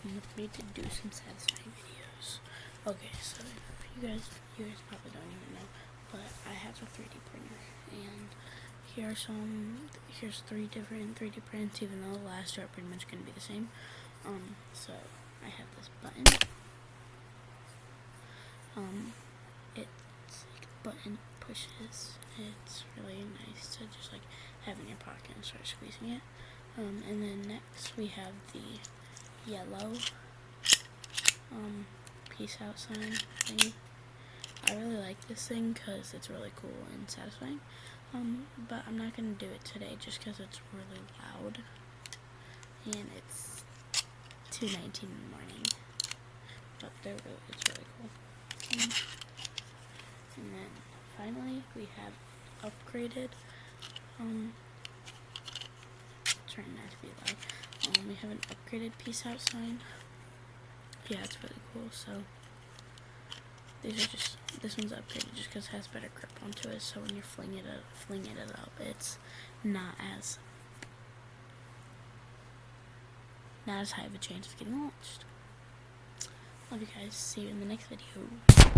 come with me to do some satisfying videos. Okay, so you guys probably don't even know, but I have a 3D printer, and here's 3 different 3D prints, even though the last two are pretty much going to be the same. So I have this button. It's like a button pushes. It's really nice to just like have in your pocket and start squeezing it. And then next we have the yellow peace out sign thing. I really like this thing because it's really cool and satisfying. But I'm not going to do it today just because it's really loud. And it's 2:19 in the morning. But it's really cool. And then finally we have upgraded. Trying not to be loud. We have an upgraded peace out sign. Yeah, it's really cool. So this one's upgraded just because it has better grip onto it. So when you're flinging it up, it's not as high of a chance of getting launched. Love you guys. See you in the next video.